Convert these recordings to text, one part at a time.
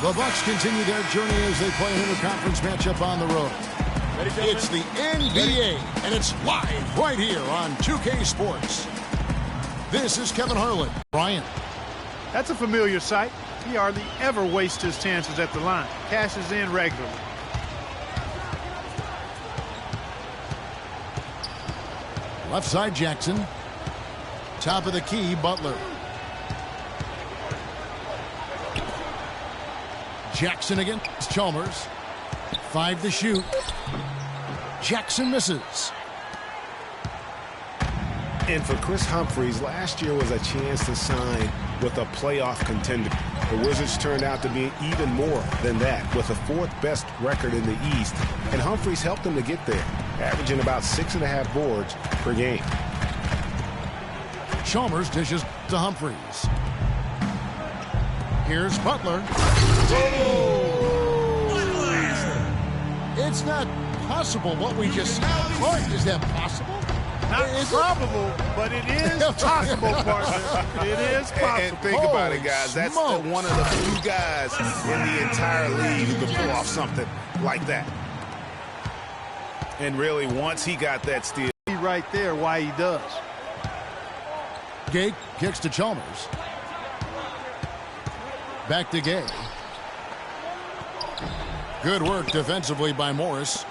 The Bucks continue their journey as they play an interconference matchup on the road. It's the NBA, and it's live right here on 2K Sports. This is Kevin Harlan. Bryant. That's a familiar sight. He hardly ever wastes his chances at the line. Cashes in regularly. Left side, Jackson. Top of the key, Butler. Jackson against Chalmers. 5 to shoot. Jackson misses. And for Chris Humphries, last year was a chance to sign with a playoff contender. The Wizards turned out to be even more than that, with the 4th best record in the East. And Humphries helped them to get there, averaging about 6.5 boards per game. Chalmers dishes to Humphries. Here's Butler. It's not possible what we just saw. Is that possible? Not probable, but it is possible, partner. It is possible. And think about it, guys. That's one of the few guys in the entire league who could pull off something like that. And really, once he got that steal. Right there, why he does. Gay kicks to Chalmers. Back to Gay. Good work defensively by Morris.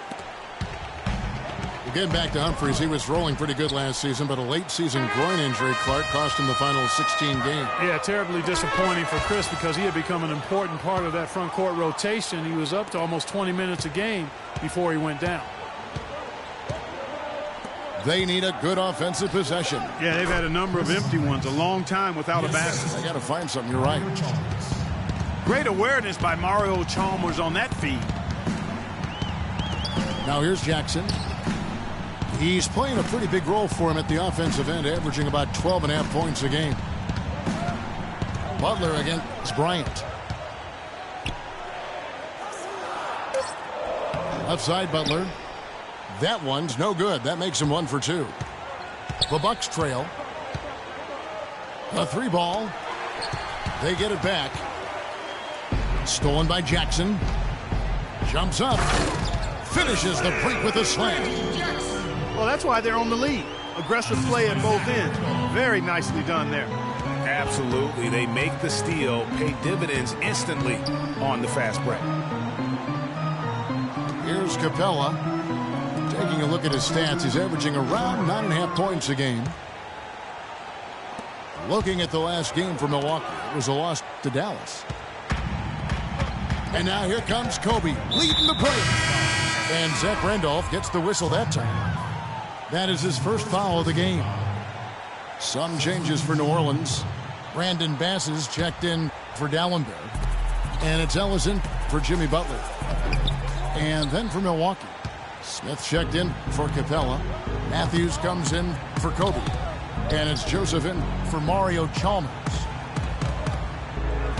Again, back to Humphries. He was rolling pretty good last season, but a late season groin injury, Clark, cost him the final 16 games. Yeah, terribly disappointing for Chris because he had become an important part of that front court rotation. He was up to almost 20 minutes a game before he went down. They need a good offensive possession. Yeah, they've had a number of empty ones, a long time without a basket. I got to find something. You're right. Great awareness by Mario Chalmers on that feed. Now here's Jackson. He's playing a pretty big role for him at the offensive end, averaging about 12.5 points a game. Butler against Bryant. Left side, Butler. That one's no good. That makes him 1 for 2. The Bucks trail. A 3 ball. They get it back. Stolen by Jackson. Jumps up. Finishes the break with a slam. Well, that's why they're on the lead. Aggressive play at both ends. Very nicely done there. Absolutely. They make the steal, pay dividends instantly on the fast break. Here's Capella. Taking a look at his stats, he's averaging around 9.5 points a game. Looking at the last game for Milwaukee, it was a loss to Dallas. And now here comes Kobe, leading the break. And Zach Randolph gets the whistle that time. That is his first foul of the game. Some changes for New Orleans. Brandon Bass is checked in for Dallenberg. And it's Ellison for Jimmy Butler. And then for Milwaukee, Smith checked in for Capella. Matthews comes in for Kobe. And it's Joseph in for Mario Chalmers.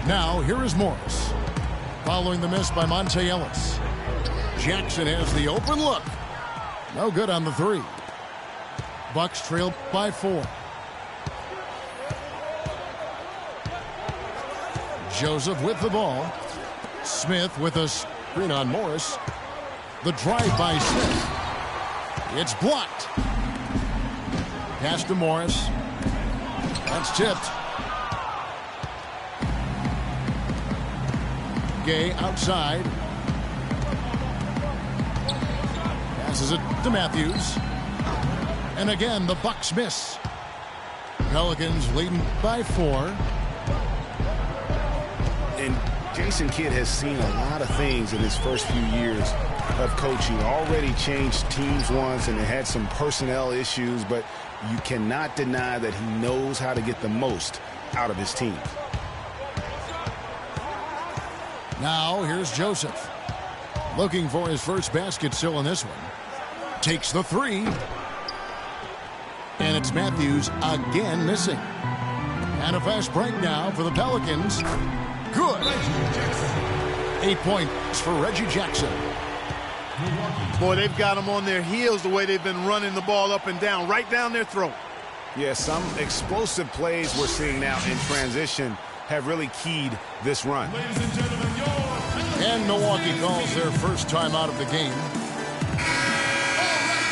Now, here is Morris. Following the miss by Monte Ellis. Jackson has the open look. No good on the 3. Bucks trailed by 4. Joseph with the ball. Smith with a screen on Morris. The drive by Smith. It's blocked. Pass to Morris. That's tipped. Gay outside. Passes it to Matthews. And again, the Bucks miss. Pelicans leading by 4. And Jason Kidd has seen a lot of things in his first few years of coaching. Already changed teams once, and it had some personnel issues, but you cannot deny that he knows how to get the most out of his team. Now, here's Joseph. Looking for his first basket still in this one. Takes the 3. And it's Matthews again missing. And a fast break now for the Pelicans. Good. 8 points for Reggie Jackson. Boy, they've got them on their heels the way they've been running the ball up and down, right down their throat. Yeah, some explosive plays we're seeing now in transition have really keyed this run. Ladies and gentlemen, And Milwaukee calls their first time out of the game.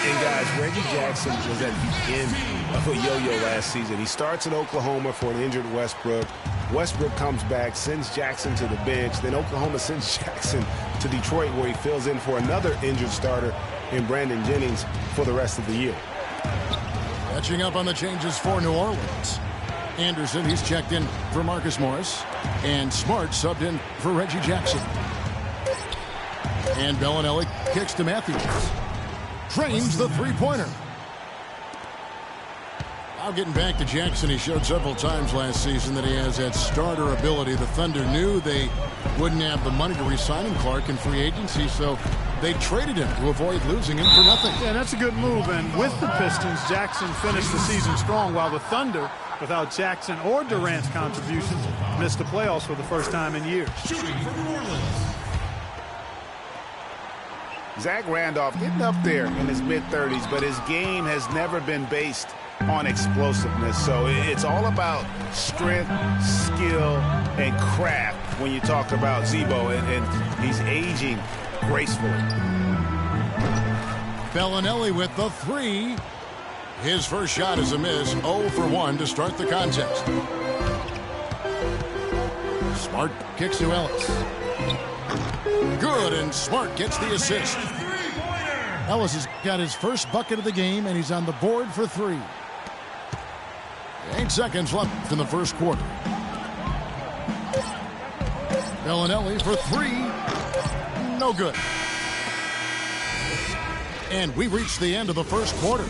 And guys, Reggie Jackson was at the end of a yo-yo last season. He starts in Oklahoma for an injured Westbrook. Westbrook comes back, sends Jackson to the bench. Then Oklahoma sends Jackson to Detroit, where he fills in for another injured starter in Brandon Jennings for the rest of the year. Catching up on the changes for New Orleans. Anderson, he's checked in for Marcus Morris. And Smart subbed in for Reggie Jackson. And Bellinelli kicks to Matthews. Trains the three-pointer. Now getting back to Jackson, he showed several times last season that he has that starter ability. The Thunder knew they wouldn't have the money to re-sign him, Clark, in free agency, so they traded him to avoid losing him for nothing. Yeah, that's a good move. And with the Pistons, Jackson finished the season strong, while the Thunder, without Jackson or Durant's contributions, missed the playoffs for the first time in years. Zach Randolph getting up there in his mid-30s, but his game has never been based on explosiveness. So it's all about strength, skill, and craft when you talk about Zebo, and he's aging gracefully. Bellinelli with the three. His first shot is a miss. 0 for 1 to start the contest. Smart kicks to Ellis. Good, and Smart gets the assist. Ellis has got his first bucket of the game, and he's on the board for 3. 8 seconds left in the first quarter. Bellinelli for 3. No good. And we've reached the end of the first quarter.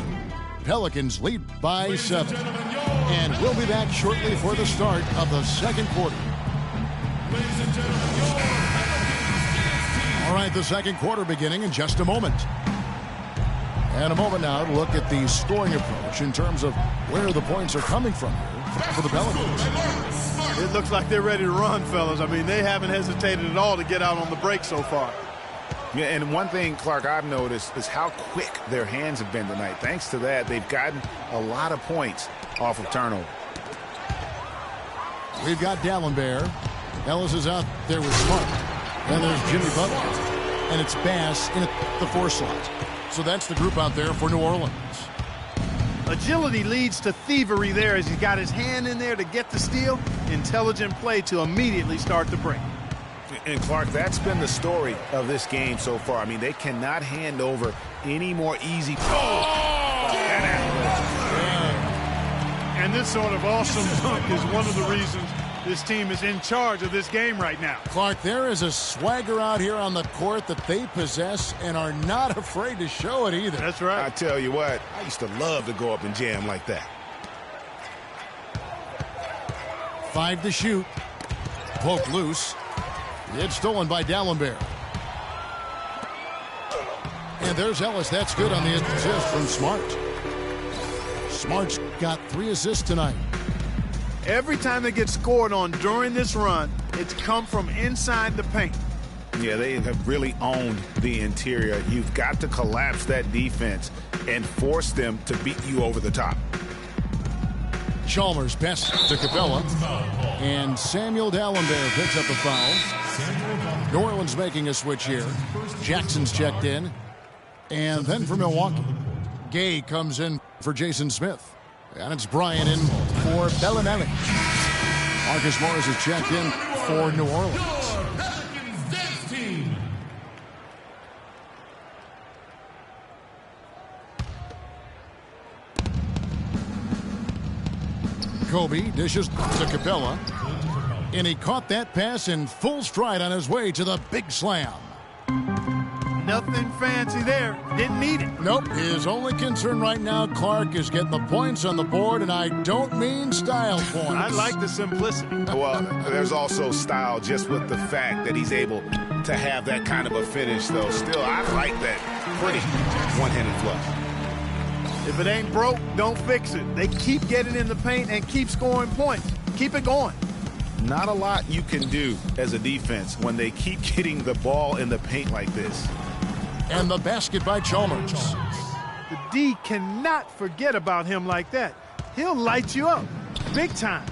Pelicans lead by 7. And we'll be back shortly for the start of the second quarter. All right, the second quarter beginning in just a moment. And a moment now to look at the scoring approach in terms of where the points are coming from here for the Pelicans. It looks like they're ready to run, fellas. I mean, they haven't hesitated at all to get out on the break so far. Yeah, and one thing, Clark, I've noticed is how quick their hands have been tonight. Thanks to that, they've gotten a lot of points off of turnover. We've got D'Alembert. Ellis is out there with Smart. And there's Jimmy Butler. And it's Bass in the 4 slot. So that's the group out there for New Orleans. Agility leads to thievery there as he's got his hand in there to get the steal. Intelligent play to immediately start the break. And, Clark, that's been the story of this game so far. I mean, they cannot hand over any more easy. And this sort of awesome dunk is one of the reasons this team is in charge of this game right now. Clark, there is a swagger out here on the court that they possess and are not afraid to show it either. That's right. I tell you what, I used to love to go up and jam like that. 5 to shoot. Poke loose. It's stolen by D'Alembert. And there's Ellis. That's good on the assist from Smart. Smart's got 3 assists tonight. Every time they get scored on during this run, it's come from inside the paint. Yeah, they have really owned the interior. You've got to collapse that defense and force them to beat you over the top. Chalmers pass to Capella. And Samuel D'Alembert picks up the foul. New Orleans making a switch here. Jackson's checked in. And then for Milwaukee, Gay comes in for Jason Smith. And it's Bryant in for Bellinelli. Marcus Morris is checked in for New Orleans. Kobe dishes to Capella. And he caught that pass in full stride on his way to the big slam. Nothing fancy there. Didn't need it. Nope. His only concern right now, Clark, is getting the points on the board, and I don't mean style points. I like the simplicity. Well, there's also style just with the fact that he's able to have that kind of a finish, though. Still, I like that pretty one-handed flush. If it ain't broke, don't fix it. They keep getting in the paint and keep scoring points. Keep it going. Not a lot you can do as a defense when they keep getting the ball in the paint like this. And the basket by Chalmers. The D cannot forget about him like that. He'll light you up. Big time.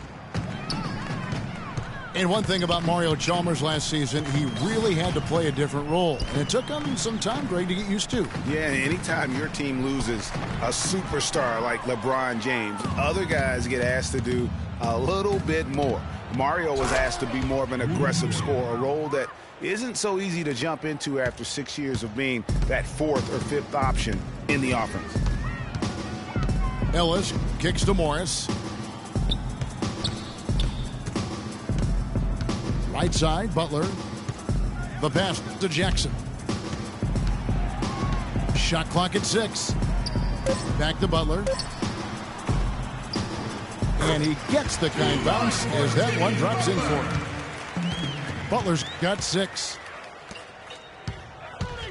And one thing about Mario Chalmers last season, he really had to play a different role. And it took him some time, Greg, to get used to. Yeah, anytime your team loses a superstar like LeBron James, other guys get asked to do a little bit more. Mario was asked to be more of an aggressive scorer, a role that isn't so easy to jump into after 6 years of being that fourth or fifth option in the offense. Ellis kicks to Morris. Right side, Butler. The pass to Jackson. Shot clock at 6. Back to Butler. And he gets the kind bounce as that one drops in for him. Butler's got 6.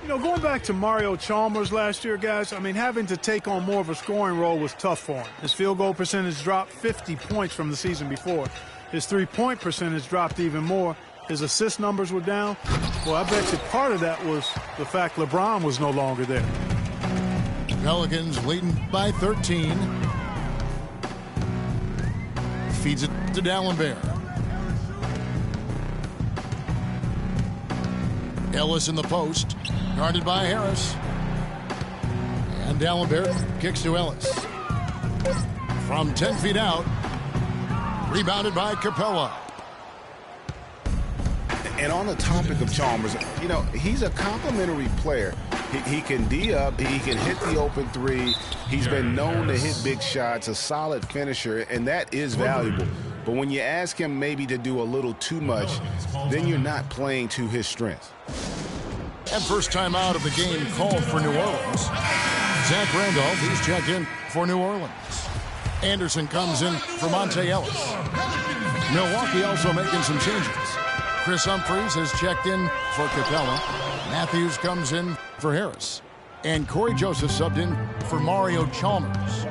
You know, going back to Mario Chalmers last year, guys, I mean, having to take on more of a scoring role was tough for him. His field goal percentage dropped 50 points from the season before. His three-point percentage dropped even more. His assist numbers were down. Well, I bet you part of that was the fact LeBron was no longer there. Pelicans leading by 13. Feeds it to Dallenberg. Ellis in the post, guarded by Harris. And Dallenberg kicks to Ellis. From 10 feet out, rebounded by Capella. And on the topic of Chalmers, you know, he's a complimentary player. He can D up, he can hit the open three. He's been known to hit big shots, a solid finisher, and that is valuable. But when you ask him maybe to do a little too much, then you're not playing to his strengths. And first time out of the game called for New Orleans. Zach Randolph, he's checked in for New Orleans. Anderson comes in for Monte Ellis. Milwaukee also making some changes. Chris Humphries has checked in for Capella. Matthews comes in for Harris. And Corey Joseph subbed in for Mario Chalmers.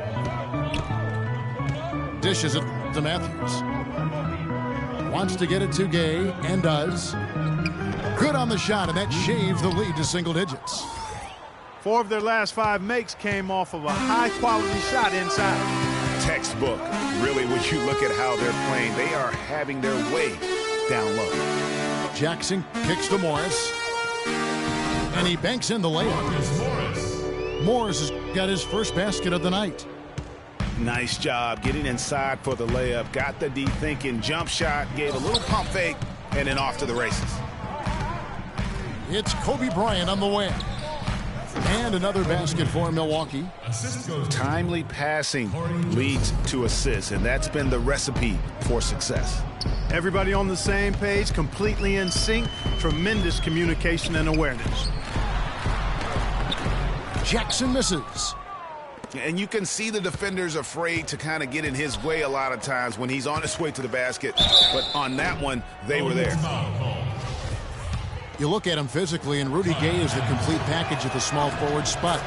Dishes it to Matthews. Wants to get it to Gay, and does. Good on the shot, and that shaves the lead to single digits. 4 of their last 5 makes came off of a high-quality shot inside. Textbook. Really, when you look at how they're playing, they are having their way down low. Jackson kicks to Morris. And he banks in the layup. Morris has got his first basket of the night. Nice job getting inside for the layup. Got the D thinking, jump shot, gave a little pump fake, and then off to the races. It's Kobe Bryant on the win. And another basket for Milwaukee. Timely passing leads to assists, and that's been the recipe for success. Everybody on the same page, completely in sync, tremendous communication and awareness. Jackson misses. And you can see the defenders afraid to kind of get in his way a lot of times when he's on his way to the basket. But on that one, they were there. You look at him physically, and Rudy Gay is the complete package at the small forward spot.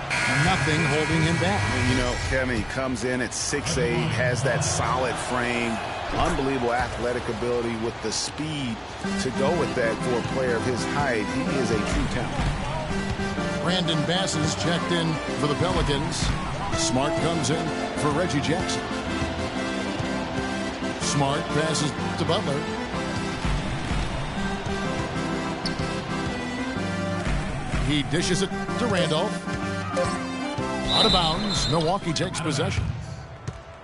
Nothing holding him back. And you know, Kevin, he comes in at 6'8", has that solid frame, unbelievable athletic ability with the speed to go with that for a player of his height. He is a true talent. Brandon Bass is checked in for the Pelicans. Smart comes in for Reggie Jackson. Smart passes to Butler. He dishes it to Randolph. Out of bounds. Milwaukee takes possession.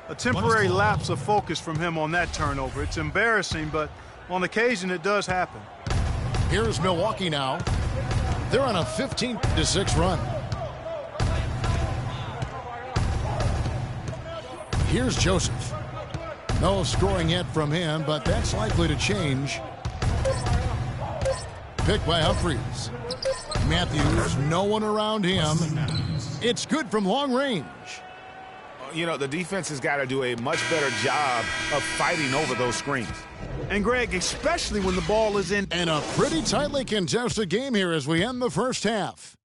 A temporary lapse of focus from him on that turnover. It's embarrassing, but on occasion it does happen. Here's Milwaukee now. They're on a 15-6 run. Here's Joseph. No scoring yet from him, but that's likely to change. Picked by Humphries. Matthews, no one around him. It's good from long range. You know, the defense has got to do a much better job of fighting over those screens. And, Greg, especially when the ball is in. And a pretty tightly contested game here as we end the first half.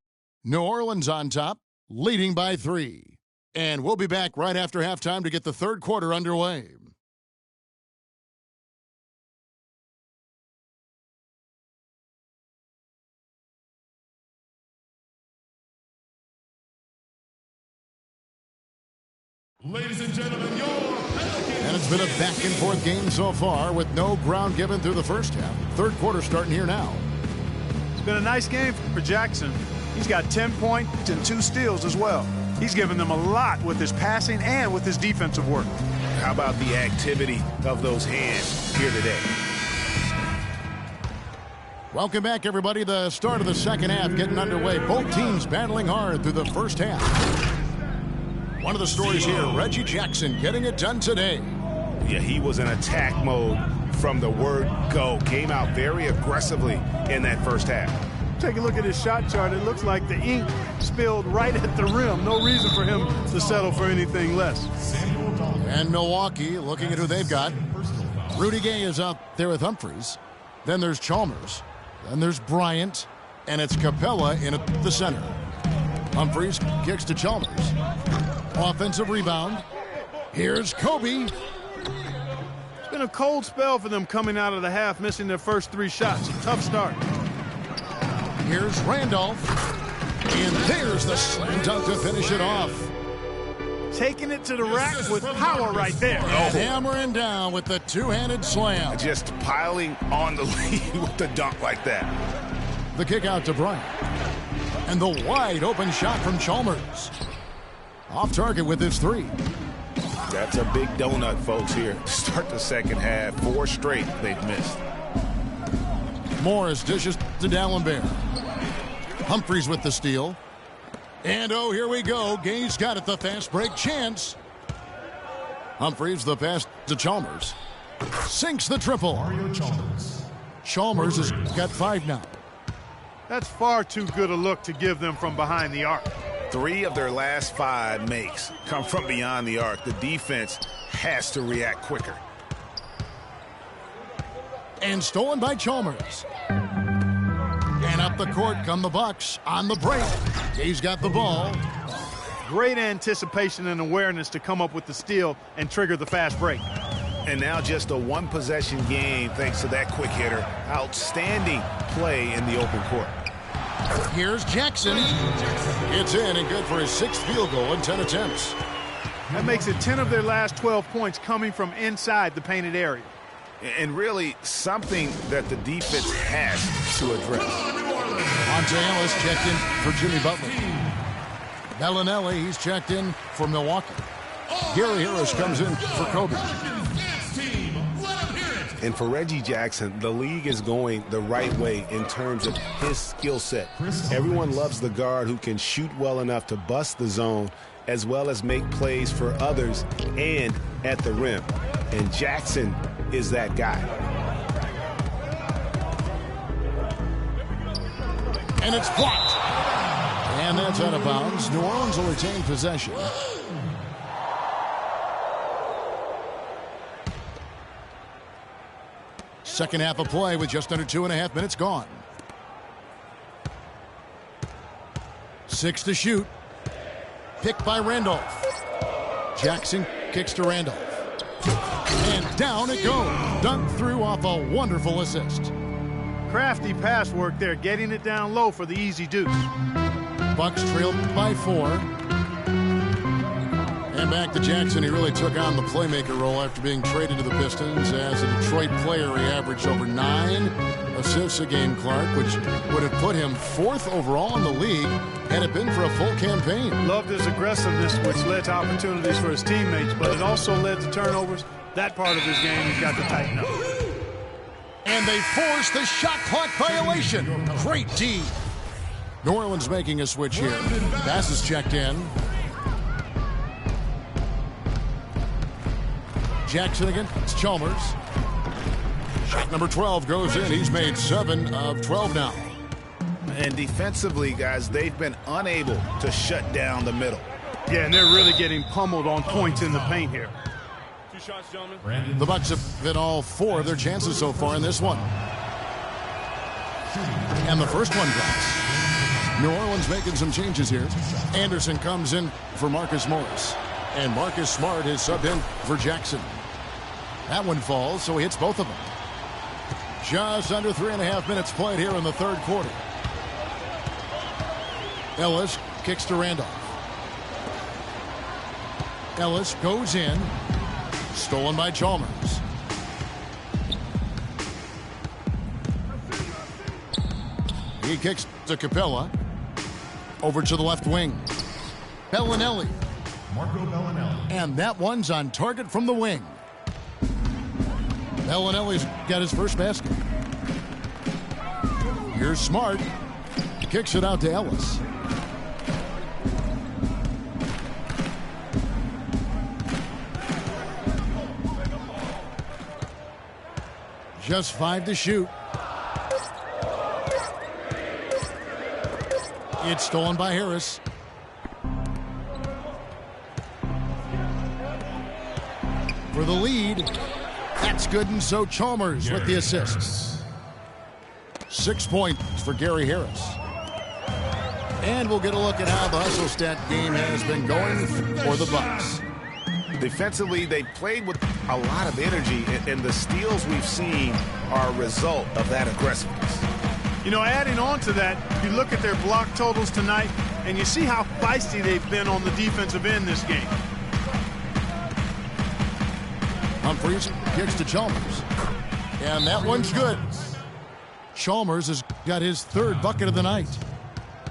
New Orleans on top, leading by 3. And we'll be back right after halftime to get the third quarter underway. Ladies and gentlemen, your Pelicans. And it's been a back-and-forth game so far with no ground given through the first half. Third quarter starting here now. It's been a nice game for Jackson. He's got 10 points and 2 steals as well. He's given them a lot with his passing and with his defensive work. How about the activity of those hands here today? Welcome back, everybody. The start of the second half getting underway. Both teams battling hard through the first half. One of the stories here, Reggie Jackson getting it done today. Yeah, he was in attack mode from the word go. Came out very aggressively in that first half. Take a look at his shot chart. It looks like the ink spilled right at the rim. No reason for him to settle for anything less. And Milwaukee looking at who they've got. Rudy Gay is out there with Humphries. Then there's Chalmers. Then there's Bryant. And it's Capella in at the center. Humphries kicks to Chalmers. Offensive rebound. Here's Kobe. It's been a cold spell for them coming out of the half, missing their first 3 shots. A tough start. Here's Randolph. And there's the slam dunk to finish it off. Taking it to the rack with power right there. Hammering down with the two-handed slam. Just piling on the lead with the dunk like that. The kick out to Bryant. And the wide open shot from Chalmers. Off target with his 3. That's a big donut, folks, here. Start the second half. 4 straight they've missed. Morris dishes to Dallenberg. Humphries with the steal. And oh, here we go. Gay's got it, the fast break chance. Humphries the pass to Chalmers. Sinks the triple. Chalmers has got 5 now. That's far too good a look to give them from behind the arc. 3 of their last 5 makes come from beyond the arc. The defense has to react quicker. And stolen by Chalmers. And up the court come the Bucks on the break. He's got the ball. Great anticipation and awareness to come up with the steal and trigger the fast break. And now just a 1-possession game thanks to that quick hitter. Outstanding play in the open court. Here's Jackson. It's in and good for his 6th field goal in 10 attempts. That makes it 10 of their last 12 points coming from inside the painted area. And really something that the defense has to address. Monte Ellis checked in for Jimmy Butler. Bellinelli, he's checked in for Milwaukee. Gary Harris comes in for Kobe. And for Reggie Jackson, the league is going the right way in terms of his skill set. Everyone loves the guard who can shoot well enough to bust the zone as well as make plays for others and at the rim. And Jackson is that guy. And it's blocked. And that's out of bounds. New Orleans will retain possession. Second half of play with just under 2.5 minutes gone. 6 to shoot. Picked by Randolph. Jackson kicks to Randolph. And down it goes. Dunked through off a wonderful assist. Crafty pass work there, getting it down low for the easy deuce. Bucks trailed by 4. And back to Jackson. He really took on the playmaker role after being traded to the Pistons. As a Detroit player, he averaged over 9 assists a game, Clark, which would have put him 4th overall in the league had it been for a full campaign. Loved his aggressiveness, which led to opportunities for his teammates, but it also led to turnovers. That part of his game he's got to tighten up. And they force the shot clock violation. Great D. New Orleans making a switch here. Pass is checked in. Jackson again. It's Chalmers. Shot number 12 goes in. He's made 7 of 12 now. And defensively, guys, they've been unable to shut down the middle. Yeah, and they're really getting pummeled on points in the paint here. 2 shots, gentlemen. The Bucks have hit all 4 of their chances so far in this one. And the first one drops. New Orleans making some changes here. Anderson comes in for Marcus Morris. And Marcus Smart is subbed in for Jackson. That one falls, so he hits both of them. Just under 3.5 minutes played here in the third quarter. Ellis kicks to Randolph. Ellis goes in. Stolen by Chalmers. He kicks to Capella. Over to the left wing. Bellinelli. Marco Bellinelli. And that one's on target from the wing. Bellinelli's got his first basket. Here's Smart. Kicks it out to Ellis. Just 5 to shoot. It's stolen by Harris. For the lead. That's good, and so Chalmers with the assist. 6 points for Gary Harris. And we'll get a look at how the hustle stat game has been going for the Bucks. Defensively, they played with a lot of energy, and the steals we've seen are a result of that aggressiveness. You know, adding on to that, you look at their block totals tonight, and you see how feisty they've been on the defensive end this game. Humphries kicks to Chalmers. And that one's good. Chalmers has got his 3rd bucket of the night.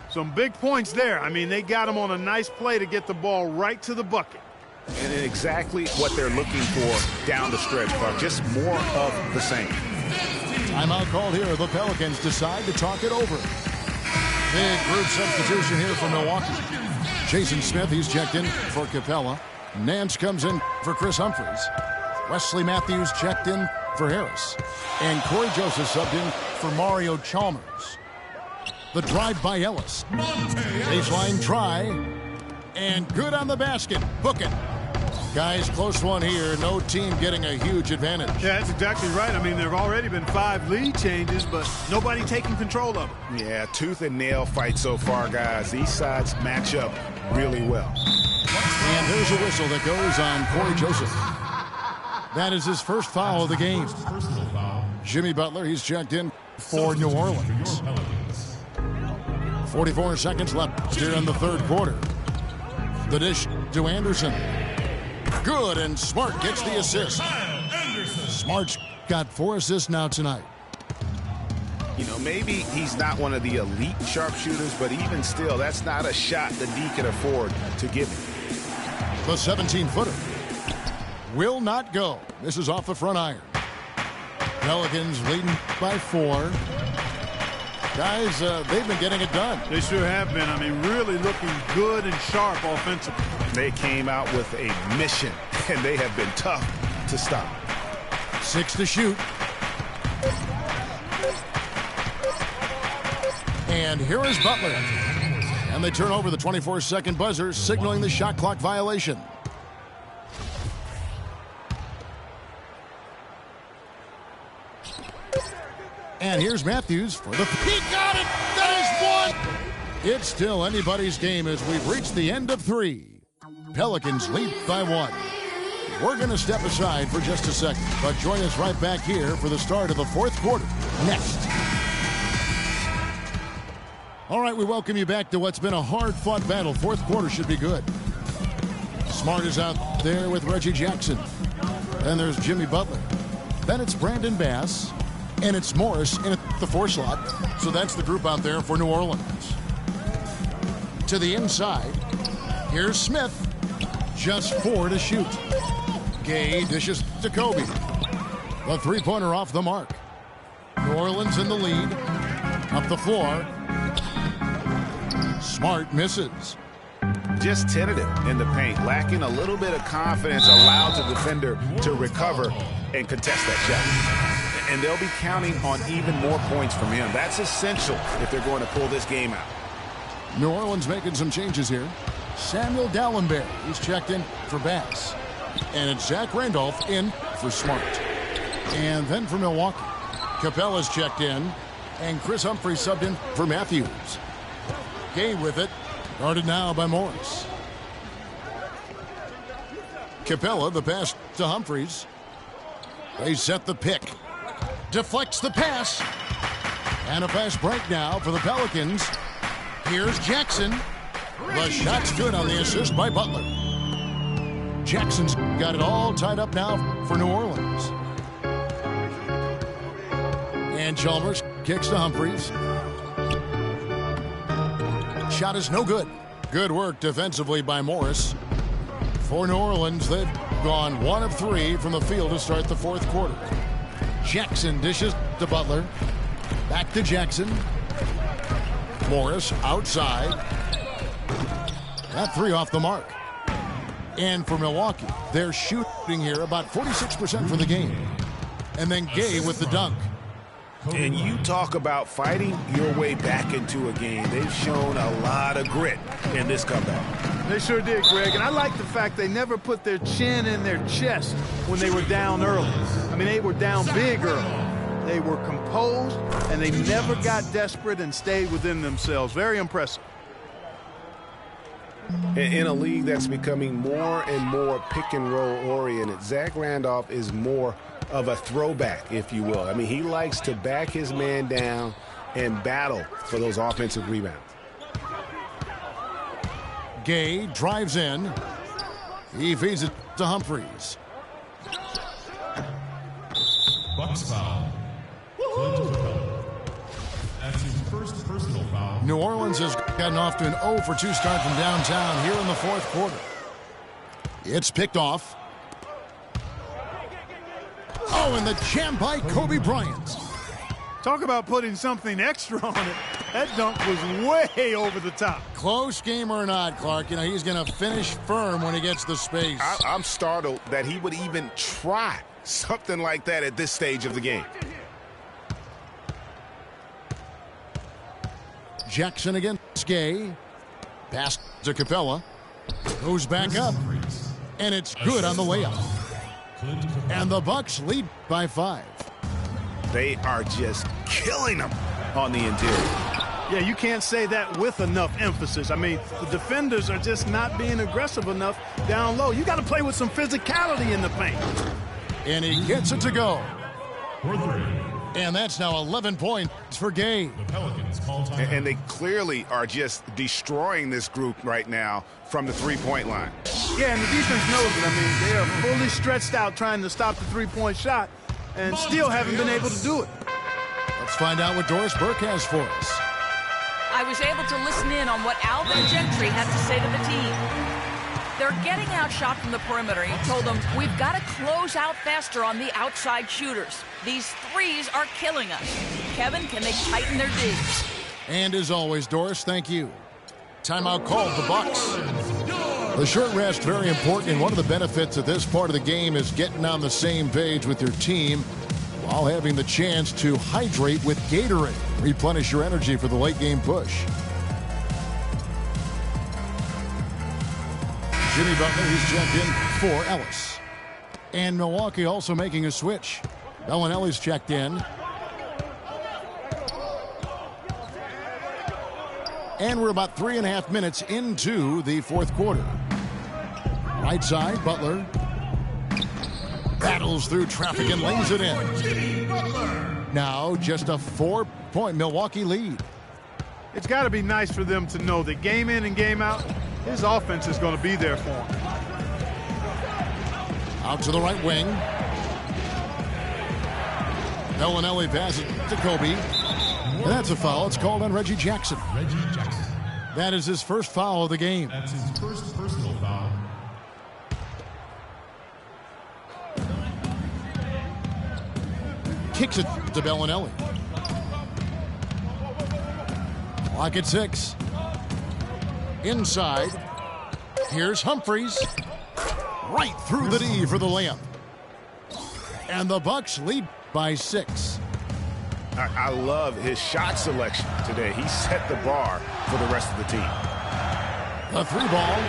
Some big points there. I mean, they got him on a nice play to get the ball right to the bucket. And exactly what they're looking for down the stretch, Buck. Just more of the same. Timeout called here. The Pelicans decide to talk it over. Big group substitution here for Milwaukee. Jason Smith, he's checked in for Capella. Nance comes in for Chris Humphries. Wesley Matthews checked in for Harris. And Corey Joseph subbed in for Mario Chalmers. The drive by Ellis. Baseline try. And good on the basket. Book it. Guys, close one here. No team getting a huge advantage. Yeah, that's exactly right. I mean, there have already been 5 lead changes, but nobody taking control of it. Yeah, tooth and nail fight so far, guys. These sides match up really well. And there's a whistle that goes on Corey Joseph. That is his first foul of the game. Jimmy Butler, he's checked in for New Orleans. 44 seconds left here in the 3rd quarter. The dish to Anderson. Good, and Smart gets the assist. Smart's got 4 assists now tonight. You know, maybe he's not one of the elite sharpshooters, but even still, that's not a shot that D can afford to give him. The 17-footer will not go. This is off the front iron. Pelicans leading by 4. Guys, they've been getting it done. They sure have been. I mean, really looking good and sharp offensively. They came out with a mission, and they have been tough to stop. 6 to shoot. And here is Butler. And they turn over the 24-second buzzer, signaling the shot clock violation. And here's Matthews for the... He got it! That is one! It's still anybody's game as we've reached the end of 3. Pelicans lead by 1. We're going to step aside for just a second, but join us right back here for the start of the 4th quarter next. All right, we welcome you back to what's been a hard-fought battle. 4th quarter should be good. Smart is out there with Reggie Jackson. Then there's Jimmy Butler. Then it's Brandon Bass. And it's Morris in the 4 slot. So that's the group out there for New Orleans. To the inside, here's Smith. Just 4 to shoot. Gay dishes to Kobe. The 3-pointer off the mark. New Orleans in the lead. Up the floor. Smart misses. Just tentative in the paint. Lacking a little bit of confidence allowed the defender to recover and contest that shot. And they'll be counting on even more points from him. That's essential if they're going to pull this game out. New Orleans making some changes here. Samuel Dallenberg, he's checked in for Bass. And it's Zach Randolph in for Smart. And then for Milwaukee, Capella's checked in. And Chris Humphries subbed in for Matthews. Gay with it. Guarded now by Morris. Capella, the pass to Humphries. They set the pick. Deflects the pass. And a fast break now for the Pelicans. Here's Jackson. The shot's good on the assist by Butler. Jackson's got it all tied up now for New Orleans. And Chalmers kicks to Humphries. Shot is no good. Good work defensively by Morris. For New Orleans, they've gone 1 of 3 from the field to start the fourth quarter. Jackson dishes to Butler. Back to Jackson. Morris outside. That 3 off the mark. And for Milwaukee, they're shooting here about 46% for the game. And then Gay with the dunk. And you talk about fighting your way back into a game. They've shown a lot of grit in this comeback. They sure did, Greg. And I like the fact they never put their chin in their chest when they were down early. I mean, they were down big early. They were composed, and they never got desperate and stayed within themselves. Very impressive. In a league that's becoming more and more pick-and-roll oriented, Zach Randolph is more of a throwback, if you will. I mean, he likes to back his man down and battle for those offensive rebounds. Gay drives in. He feeds it to Humphries. Bucks foul. That's his first personal foul. New Orleans has gotten off to an 0 for 2 start from downtown here in the fourth quarter. It's picked off. Oh, and the jam by Kobe Bryant. Talk about putting something extra on it. That dunk was way over the top. Close game or not, Clark, you know, he's going to finish firm when he gets the space. I'm startled that he would even try something like that at this stage of the game. Jackson against Gay. Pass to Capella. Goes back up. And it's good on the layup. And the Bucks lead by 5. They are just killing them on the interior. Yeah, you can't say that with enough emphasis. I mean, the defenders are just not being aggressive enough down low. You got to play with some physicality in the paint. And he gets it to go. For 3. And that's now 11 points for Gay. The Pelicans call time. And they clearly are just destroying this group right now from the three-point line. Yeah, and the defense knows it. I mean, they are fully stretched out trying to stop the three-point shot and still haven't been able to do it. Let's find out what Doris Burke has for us. I was able to listen in on what Alvin Gentry had to say to the team. They're getting outshot from the perimeter. He told them, we've got to close out faster on the outside shooters. These threes are killing us. Kevin, can they tighten their digs? And as always, Doris, thank you. Timeout called the Bucks. The short rest, very important, and one of the benefits of this part of the game is getting on the same page with your team while having the chance to hydrate with Gatorade. Replenish your energy for the late game push. Jimmy Butler, he's checked in for Ellis. And Milwaukee also making a switch. Bellinelli's checked in. And we're about 3.5 minutes into the fourth quarter. Right side, Butler. Battles through traffic and lays it in. Now just a 4-point Milwaukee lead. It's got to be nice for them to know that game in and game out, his offense is going to be there for him. Out to the right wing. Bellinelli passes to Kobe. And that's a foul. It's called on Reggie Jackson. Reggie Jackson. That is his first foul of the game. That's his first personal foul. Kicks it to Bellinelli. Clock at 6. Inside. Here's Humphries. Right through the D for the layup. And the Bucks lead by 6. I love his shot selection today. He set the bar for the rest of the team. The 3 ball.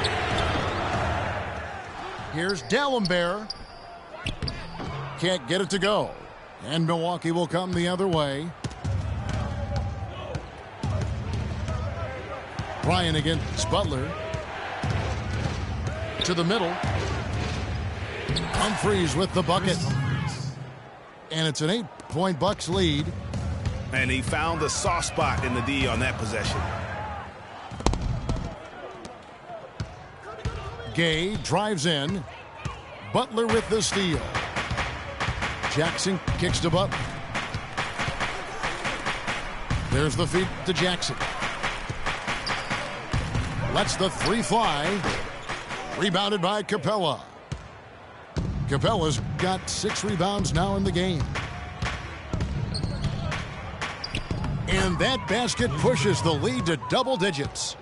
Here's Dalembert. Can't get it to go. And Milwaukee will come the other way. Bryant against Butler. To the middle. Humphries with the bucket. And it's an 8-point Bucks lead. And he found the soft spot in the D on that possession. Gay drives in. Butler with the steal. Jackson kicks to Butler. There's the feed to Jackson. Lets the three fly. Rebounded by Capella. Capella's got 6 rebounds now in the game. And that basket pushes the lead to double digits.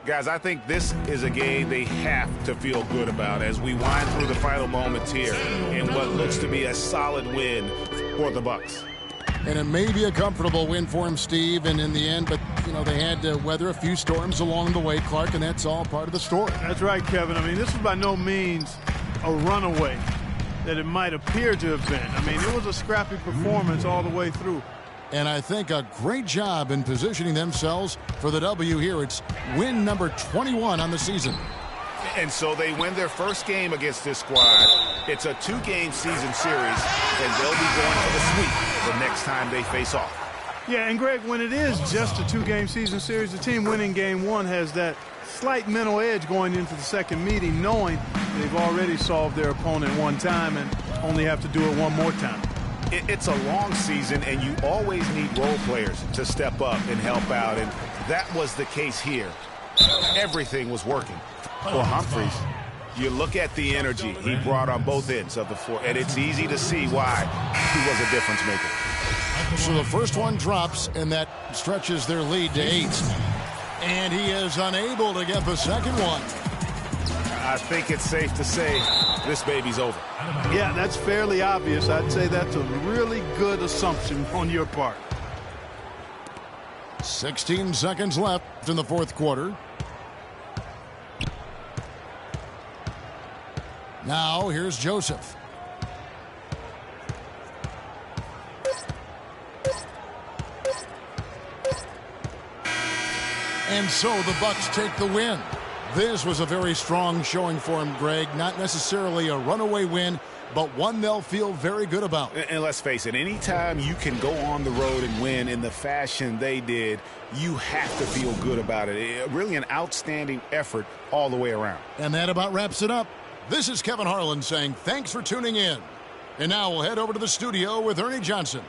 Guys, I think this is a game they have to feel good about as we wind through the final moments here in what looks to be a solid win for the Bucks. And it may be a comfortable win for him, Steve, and in the end, but, you know, they had to weather a few storms along the way, Clark, and that's all part of the story. That's right, Kevin. I mean, this was by no means a runaway that it might appear to have been. I mean, it was a scrappy performance all the way through. And I think a great job in positioning themselves for the W here. It's win number 21 on the season. And so they win their first game against this squad. It's a 2-game season series, and they'll be going for the sweep the next time they face off. Yeah, and Greg, when it is just a 2-game season series, the team winning game 1 has that slight mental edge going into the second meeting, knowing they've already solved their opponent one time and only have to do it one more time. It's a long season, and you always need role players to step up and help out, and that was the case here. Everything was working for Humphries. You look at the energy he brought on both ends of the floor, and it's easy to see why he was a difference maker. So the first one drops, and that stretches their lead to 8. And he is unable to get the second one. I think it's safe to say this baby's over. Yeah, that's fairly obvious. I'd say that's a really good assumption on your part. 16 seconds left in the fourth quarter. Now here's Joseph. And so the Bucks take the win. This was a very strong showing for him, Greg. Not necessarily a runaway win, but one they'll feel very good about. And let's face it, anytime you can go on the road and win in the fashion they did, you have to feel good about it. Really an outstanding effort all the way around. And that about wraps it up. This is Kevin Harlan saying thanks for tuning in. And now we'll head over to the studio with Ernie Johnson.